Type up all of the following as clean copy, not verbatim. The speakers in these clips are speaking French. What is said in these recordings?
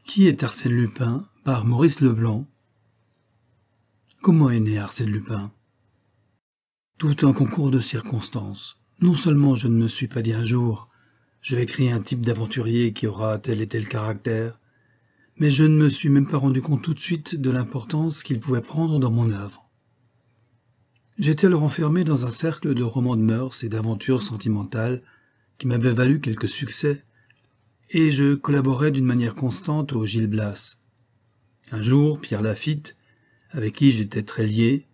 Qui est Arsène Lupin par Maurice Leblanc. Comment est né Arsène Lupin? Tout un concours de circonstances. Non seulement je ne me suis pas dit un jour « je vais créer un type d'aventurier qui aura tel et tel caractère », mais je ne me suis même pas rendu compte tout de suite de l'importance qu'il pouvait prendre dans mon œuvre. J'étais alors enfermé dans un cercle de romans de mœurs et d'aventures sentimentales qui m'avaient valu quelques succès, et je collaborais d'une manière constante au Gil Blas. Un jour, Pierre Lafitte, avec qui j'étais très lié,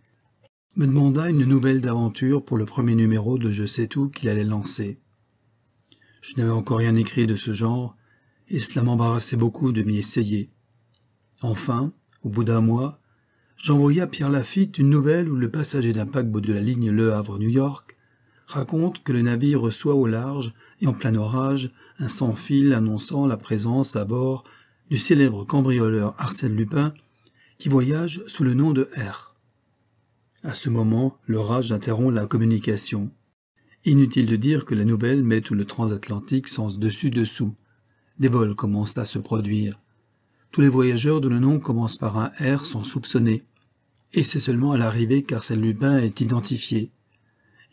me demanda une nouvelle d'aventure pour le premier numéro de Je sais tout qu'il allait lancer. Je n'avais encore rien écrit de ce genre, et cela m'embarrassait beaucoup de m'y essayer. Enfin, au bout d'un mois, j'envoyai à Pierre Lafitte une nouvelle où le passager d'un paquebot de la ligne Le Havre-New York raconte que le navire reçoit au large et en plein orage un sans-fil annonçant la présence à bord du célèbre cambrioleur Arsène Lupin qui voyage sous le nom de R. À ce moment, l'orage interrompt la communication. Inutile de dire que la nouvelle met tout le transatlantique sens dessus-dessous. Des vols commencent à se produire. Tous les voyageurs dont le nom commence par un R sont soupçonnés. Et c'est seulement à l'arrivée qu'Arsène Lupin est identifié.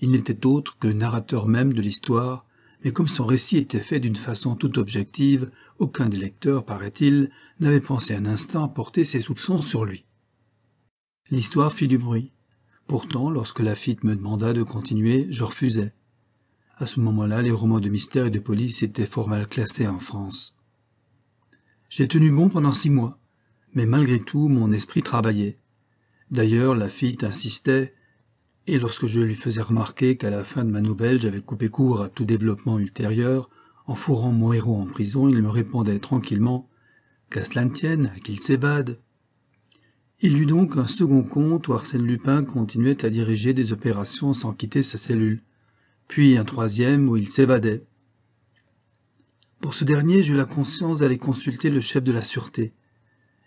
Il n'était autre que le narrateur même de l'histoire, mais comme son récit était fait d'une façon toute objective, aucun des lecteurs, paraît-il, n'avait pensé un instant à porter ses soupçons sur lui. L'histoire fit du bruit. Pourtant, lorsque Lafitte me demanda de continuer, je refusai. À ce moment-là, les romans de mystère et de police étaient fort mal classés en France. J'ai tenu bon pendant 6 mois, mais malgré tout, mon esprit travaillait. D'ailleurs, Lafitte insistait, et lorsque je lui faisais remarquer qu'à la fin de ma nouvelle, j'avais coupé court à tout développement ultérieur, en fourrant mon héros en prison, il me répondait tranquillement « qu'à cela ne tienne, qu'il s'évade ». Il eut donc un second conte où Arsène Lupin continuait à diriger des opérations sans quitter sa cellule, puis un troisième où il s'évadait. Pour ce dernier, j'eus la conscience d'aller consulter le chef de la sûreté.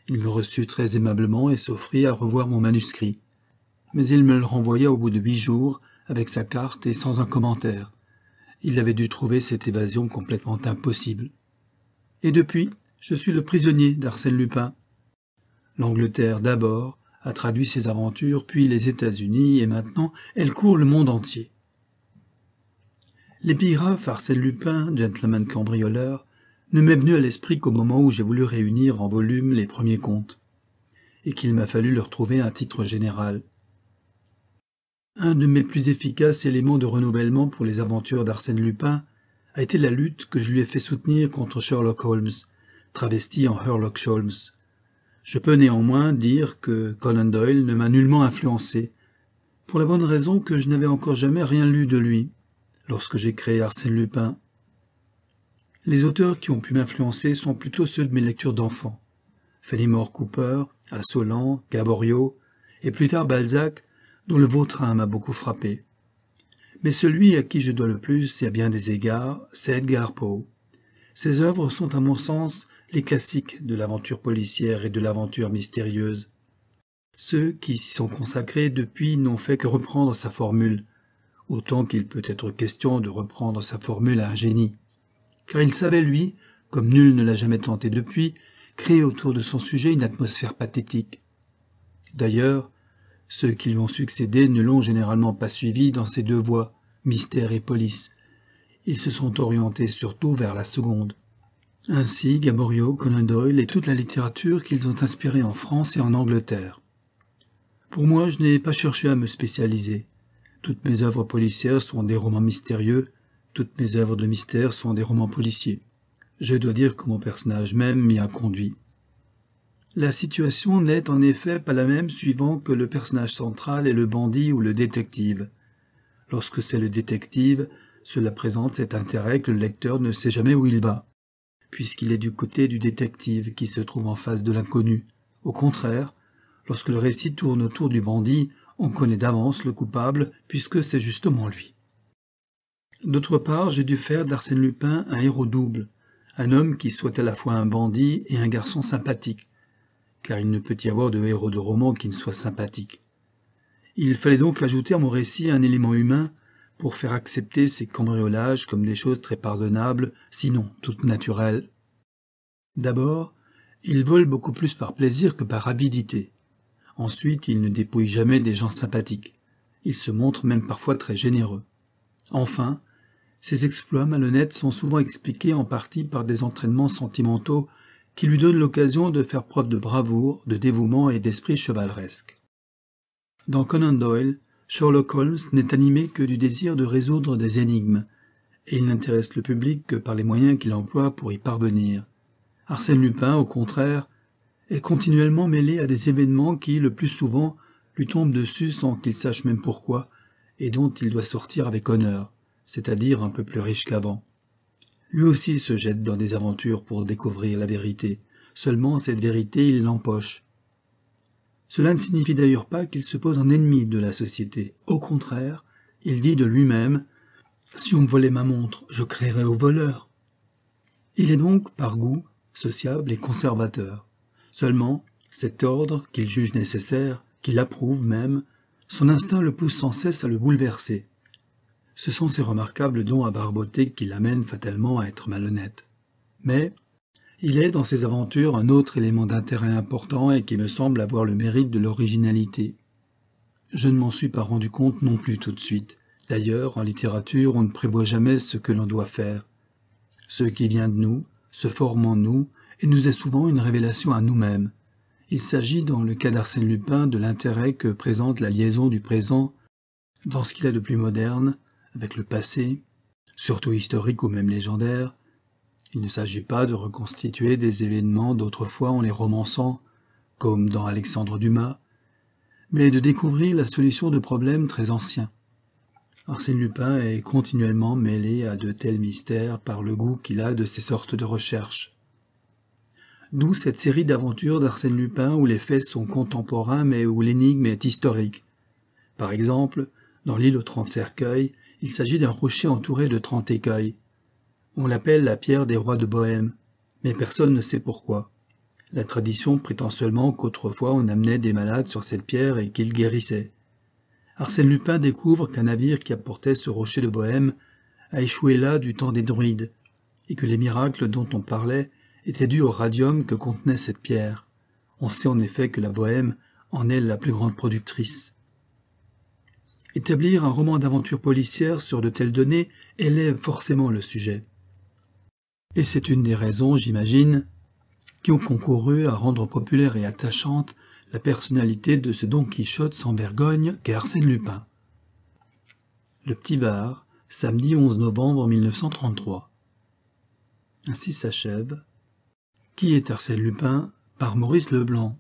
Il me reçut très aimablement et s'offrit à revoir mon manuscrit. Mais il me le renvoya au bout de 8 jours, avec sa carte et sans un commentaire. Il avait dû trouver cette évasion complètement impossible. Et depuis, je suis le prisonnier d'Arsène Lupin. L'Angleterre d'abord a traduit ses aventures, puis les États-Unis, et maintenant elle court le monde entier. L'épigraphe Arsène Lupin, gentleman cambrioleur, ne m'est venu à l'esprit qu'au moment où j'ai voulu réunir en volume les premiers contes, et qu'il m'a fallu leur trouver un titre général. Un de mes plus efficaces éléments de renouvellement pour les aventures d'Arsène Lupin a été la lutte que je lui ai fait soutenir contre Sherlock Holmes, travesti en Sherlock Holmes. Je peux néanmoins dire que Conan Doyle ne m'a nullement influencé, pour la bonne raison que je n'avais encore jamais rien lu de lui, lorsque j'ai créé Arsène Lupin. Les auteurs qui ont pu m'influencer sont plutôt ceux de mes lectures d'enfants. Fenimore Cooper, Assolan, Gaboriau, et plus tard Balzac, dont le Vautrin m'a beaucoup frappé. Mais celui à qui je dois le plus, et à bien des égards, c'est Edgar Poe. Ses œuvres sont à mon sens les classiques de l'aventure policière et de l'aventure mystérieuse. Ceux qui s'y sont consacrés depuis n'ont fait que reprendre sa formule, autant qu'il peut être question de reprendre sa formule à un génie. Car il savait, lui, comme nul ne l'a jamais tenté depuis, créer autour de son sujet une atmosphère pathétique. D'ailleurs, ceux qui lui ont succédé ne l'ont généralement pas suivi dans ces 2 voies, mystère et police. Ils se sont orientés surtout vers la seconde. Ainsi, Gaboriau, Conan Doyle et toute la littérature qu'ils ont inspirée en France et en Angleterre. Pour moi, je n'ai pas cherché à me spécialiser. Toutes mes œuvres policières sont des romans mystérieux, toutes mes œuvres de mystère sont des romans policiers. Je dois dire que mon personnage même m'y a conduit. La situation n'est en effet pas la même suivant que le personnage central est le bandit ou le détective. Lorsque c'est le détective, cela présente cet intérêt que le lecteur ne sait jamais où il va, puisqu'il est du côté du détective qui se trouve en face de l'inconnu. Au contraire, lorsque le récit tourne autour du bandit, on connaît d'avance le coupable, puisque c'est justement lui. D'autre part, j'ai dû faire d'Arsène Lupin un héros double, un homme qui soit à la fois un bandit et un garçon sympathique, car il ne peut y avoir de héros de roman qui ne soit sympathique. Il fallait donc ajouter à mon récit un élément humain pour faire accepter ces cambriolages comme des choses très pardonnables, sinon toutes naturelles. D'abord, Il vole beaucoup plus par plaisir que par avidité. Ensuite, il ne dépouille jamais des gens sympathiques. Il se montre même parfois très généreux. Enfin, ses exploits malhonnêtes sont souvent expliqués en partie par des entraînements sentimentaux qui lui donnent l'occasion de faire preuve de bravoure, de dévouement et d'esprit chevaleresque. Dans Conan Doyle, Sherlock Holmes n'est animé que du désir de résoudre des énigmes, et il n'intéresse le public que par les moyens qu'il emploie pour y parvenir. Arsène Lupin, au contraire, est continuellement mêlé à des événements qui, le plus souvent, lui tombent dessus sans qu'il sache même pourquoi, et dont il doit sortir avec honneur, c'est-à-dire un peu plus riche qu'avant. Lui aussi se jette dans des aventures pour découvrir la vérité, seulement cette vérité il l'empoche. Cela ne signifie d'ailleurs pas qu'il se pose en ennemi de la société. Au contraire, il dit de lui-même « Si on me volait ma montre, je crierais au voleur ». Il est donc, par goût, sociable et conservateur. Seulement, cet ordre, qu'il juge nécessaire, qu'il approuve même, son instinct le pousse sans cesse à le bouleverser. Ce sont ces remarquables dons à barboter qui l'amènent fatalement à être malhonnête. Mais il est dans ses aventures un autre élément d'intérêt important et qui me semble avoir le mérite de l'originalité. Je ne m'en suis pas rendu compte non plus tout de suite. D'ailleurs, en littérature, on ne prévoit jamais ce que l'on doit faire. Ce qui vient de nous, se forme en nous, et nous est souvent une révélation à nous-mêmes. Il s'agit, dans le cas d'Arsène Lupin, de l'intérêt que présente la liaison du présent dans ce qu'il a de plus moderne, avec le passé, surtout historique ou même légendaire. Il ne s'agit pas de reconstituer des événements d'autrefois en les romançant, comme dans Alexandre Dumas, mais de découvrir la solution de problèmes très anciens. Arsène Lupin est continuellement mêlé à de tels mystères par le goût qu'il a de ces sortes de recherches. D'où cette série d'aventures d'Arsène Lupin où les faits sont contemporains mais où l'énigme est historique. Par exemple, dans l'île aux 30 cercueils, il s'agit d'un rocher entouré de 30 écueils. On l'appelle la pierre des rois de Bohême, mais personne ne sait pourquoi. La tradition prétend seulement qu'autrefois on amenait des malades sur cette pierre et qu'ils guérissaient. Arsène Lupin découvre qu'un navire qui apportait ce rocher de Bohême a échoué là du temps des druides, et que les miracles dont on parlait étaient dus au radium que contenait cette pierre. On sait en effet que la Bohême en est la plus grande productrice. Établir un roman d'aventure policière sur de telles données élève forcément le sujet. Et c'est une des raisons, j'imagine, qui ont concouru à rendre populaire et attachante la personnalité de ce Don Quichotte sans vergogne qu'est Arsène Lupin. Le Petit Var, samedi 11 novembre 1933. Ainsi s'achève Qui est Arsène Lupin par Maurice Leblanc.